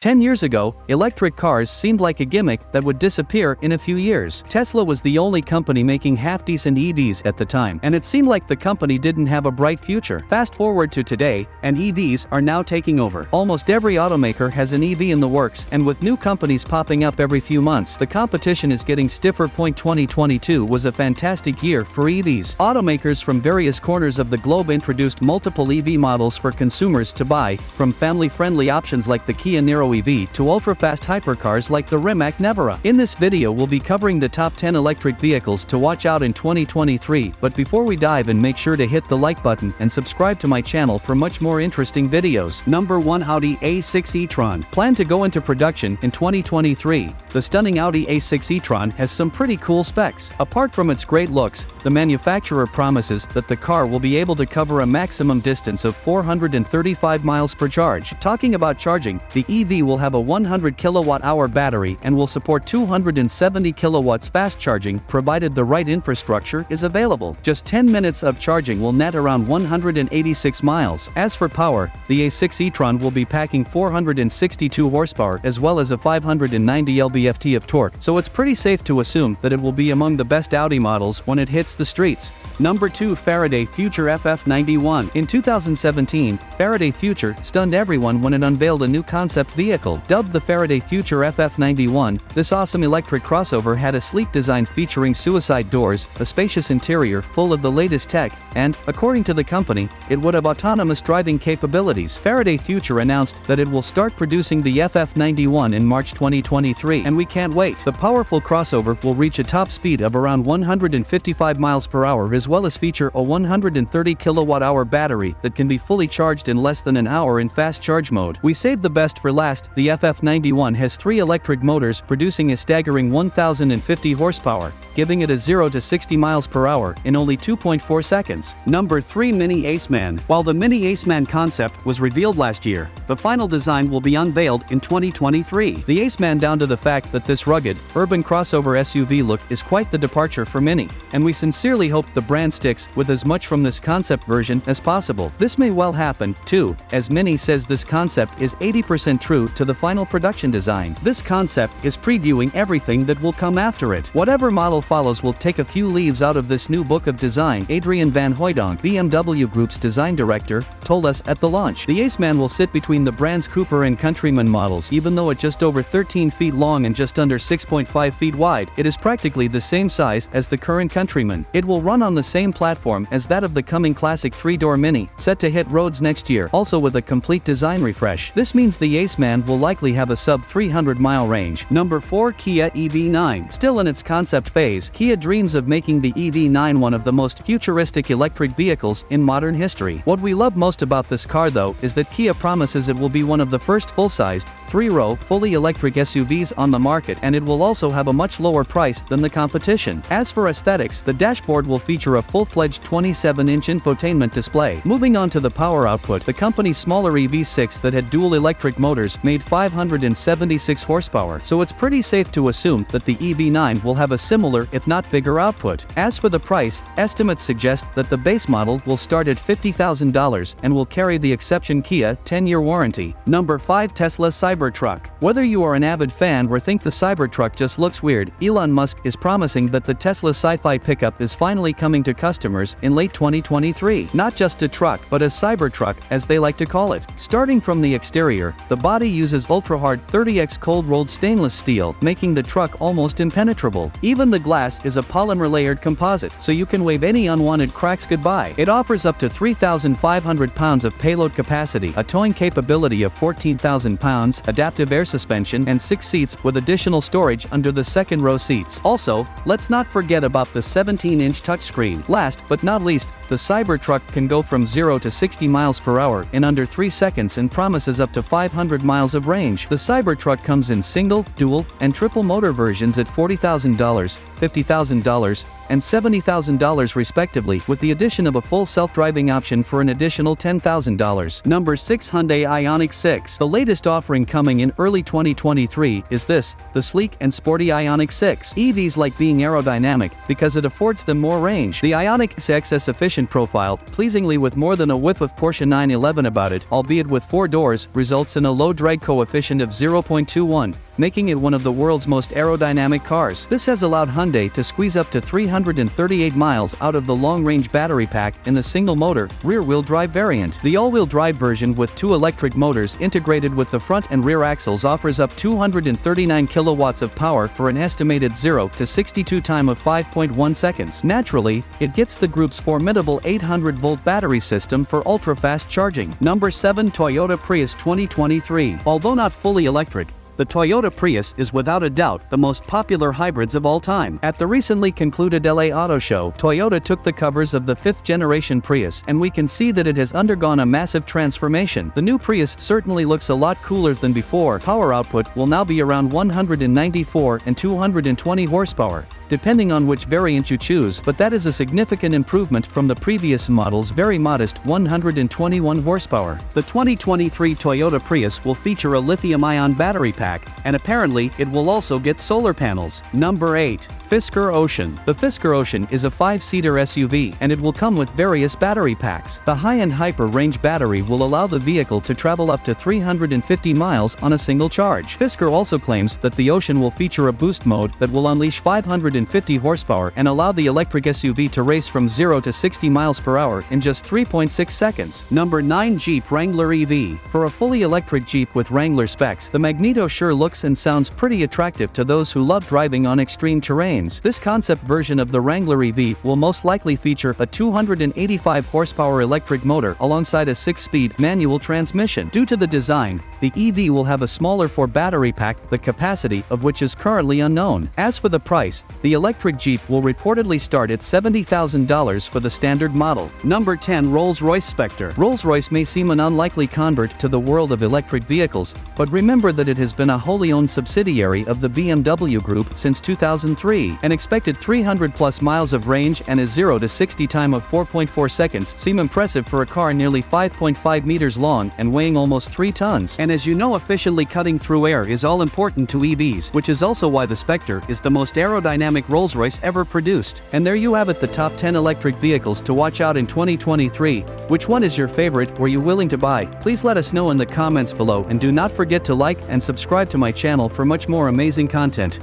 10 years ago, electric cars seemed like a gimmick that would disappear in a few years. Tesla was the only company making half-decent EVs at the time, and it seemed like the company didn't have a bright future. Fast forward to today, and EVs are now taking over. Almost every automaker has an EV in the works, and with new companies popping up every few months, the competition is getting stiffer. 2022 was a fantastic year for EVs. Automakers from various corners of the globe introduced multiple EV models for consumers to buy, from family-friendly options like the Kia Niro EV to ultra-fast hypercars like the Rimac Nevera. In this video we'll be covering the top 10 electric vehicles to watch out in 2023, but before we dive in, make sure to hit the like button and subscribe to my channel for much more interesting videos. Number 1. Audi A6 e-tron. Planned to go into production in 2023, the stunning Audi A6 e-tron has some pretty cool specs. Apart from its great looks, the manufacturer promises that the car will be able to cover a maximum distance of 435 miles per charge. Talking about charging, the EV will have a 100 kilowatt-hour battery and will support 270 kilowatts fast charging provided the right infrastructure is available. Just 10 minutes of charging will net around 186 miles. As for power, the A6 e-tron will be packing 462 horsepower as well as a 590 lb-ft of torque, so it's pretty safe to assume that it will be among the best Audi models when it hits the streets. Number 2. Faraday Future FF91. In 2017, Faraday Future stunned everyone when it unveiled a new concept vehicle. Dubbed the Faraday Future FF91, this awesome electric crossover had a sleek design featuring suicide doors, a spacious interior full of the latest tech, and, according to the company, it would have autonomous driving capabilities. Faraday Future announced that it will start producing the FF91 in March 2023, and we can't wait. The powerful crossover will reach a top speed of around 155 miles per hour as well as feature a 130 kilowatt-hour battery that can be fully charged in less than an hour in fast charge mode. We saved the best for last. The FF91 has 3 electric motors producing a staggering 1050 horsepower, giving it a 0 to 60 miles per hour in only 2.4 seconds. Number 3. Mini Aceman. While the Mini Aceman concept was revealed last year, the final design will be unveiled in 2023. The Aceman, down to the fact that this rugged, urban crossover SUV look is quite the departure for Mini, and we sincerely hope the brand sticks with as much from this concept version as possible. This may well happen, too, as Mini says this concept is 80% true to the final production design. This concept is previewing everything that will come after it. Whatever model follows will take a few leaves out of this new book of design, Adrian van Hooydonk, BMW Group's design director, told us at the launch. The Aceman will sit between the brand's Cooper and Countryman models. Even though it's just over 13 feet long and just under 6.5 feet wide, it is practically the same size as the current Countryman. It will run on the same platform as that of the coming classic 3-door Mini, set to hit roads next year, also with a complete design refresh. This means the Aceman will likely have a sub-300-mile range. Number 4. Kia EV9. Still in its concept phase, Kia dreams of making the EV9 one of the most futuristic electric vehicles in modern history. What we love most about this car, though, is that Kia promises it will be one of the first full-sized, 3-row, fully electric SUVs on the market, and it will also have a much lower price than the competition. As for aesthetics, the dashboard will feature a full-fledged 27-inch infotainment display. Moving on to the power output, the company's smaller EV6 that had dual electric motors made 576 horsepower, so it's pretty safe to assume that the EV9 will have a similar, if not bigger, output. As for the price, estimates suggest that the base model will start at $50,000 and will carry the exception Kia 10-year warranty. Number 5. Tesla Cybertruck. Whether you are an avid fan or think the Cybertruck just looks weird, Elon Musk is promising that the Tesla Sci-Fi pickup is finally coming to customers in late 2023. Not just a truck, but a Cybertruck, as they like to call it. Starting from the exterior, the body uses ultra-hard 30x cold-rolled stainless steel, making the truck almost impenetrable. Even the glass is a polymer-layered composite, so you can wave any unwanted cracks goodbye. It offers up to 3,500 pounds of payload capacity, a towing capability of 14,000 pounds, adaptive air suspension, and 6 seats with additional storage under the second-row seats. Also, let's not forget about the 17-inch touchscreen. Last but not least, the Cybertruck can go from 0 to 60 miles per hour in under 3 seconds and promises up to 500 miles of range. The Cybertruck comes in single, dual, and triple motor versions at $40,000, $50,000, and $70,000 respectively, with the addition of a full self-driving option for an additional $10,000. Number 6. Hyundai Ioniq 6. The latest offering coming in early 2023 is this, the sleek and sporty Ioniq 6. EVs like being aerodynamic because it affords them more range. The Ioniq 6's efficient efficient profile, pleasingly with more than a whiff of Porsche 911 about it, albeit with 4 doors, results in a low drag coefficient of 0.21, making it one of the world's most aerodynamic cars. This has allowed Hyundai to squeeze up to 338 miles out of the long-range battery pack in the single-motor, rear-wheel drive variant. The all-wheel drive version with 2 electric motors integrated with the front and rear axles offers up 239 kilowatts of power for an estimated 0 to 62 time of 5.1 seconds. Naturally, it gets the group's formidable 800-volt battery system for ultra-fast charging. Number 7. Toyota Prius 2023. Although not fully electric, the Toyota Prius is without a doubt the most popular hybrids of all time. At the recently concluded LA Auto Show, Toyota took the covers of the 5th generation Prius, and we can see that it has undergone a massive transformation. The new Prius certainly looks a lot cooler than before. Power output will now be around 194 and 220 horsepower, depending on which variant you choose, but that is a significant improvement from the previous model's very modest 121 horsepower. The 2023 Toyota Prius will feature a lithium-ion battery pack, and apparently it will also get solar panels. Number 8. Fisker Ocean. The Fisker Ocean is a 5-seater SUV, and it will come with various battery packs. The high-end hyper-range battery will allow the vehicle to travel up to 350 miles on a single charge. Fisker also claims that the Ocean will feature a boost mode that will unleash 550 horsepower and allow the electric SUV to race from 0 to 60 miles per hour in just 3.6 seconds. Number 9. Jeep Wrangler EV. For a fully electric Jeep with Wrangler specs, the Magneto sure looks and sounds pretty attractive to those who love driving on extreme terrains. This concept version of the Wrangler EV will most likely feature a 285 horsepower electric motor alongside a 6-speed manual transmission. Due to the design, the EV will have a smaller 4 battery pack, the capacity of which is currently unknown. As for the price, the electric Jeep will reportedly start at $70,000 for the standard model. Number 10. Rolls-Royce Spectre. Rolls-Royce may seem an unlikely convert to the world of electric vehicles, but remember that it has been a wholly owned subsidiary of the BMW Group since 2003. An expected 300+ miles of range and a 0 to 60 time of 4.4 seconds seem impressive for a car nearly 5.5 meters long and weighing almost 3 tons. And as you know, efficiently cutting through air is all important to EVs, which is also why the Spectre is the most aerodynamic Rolls-Royce ever produced. And there you have it, the top 10 electric vehicles to watch out in 2023. Which one is your favorite? Were you willing to buy? Please let us know in the comments below, and do not forget to like and subscribe to my channel for much more amazing content.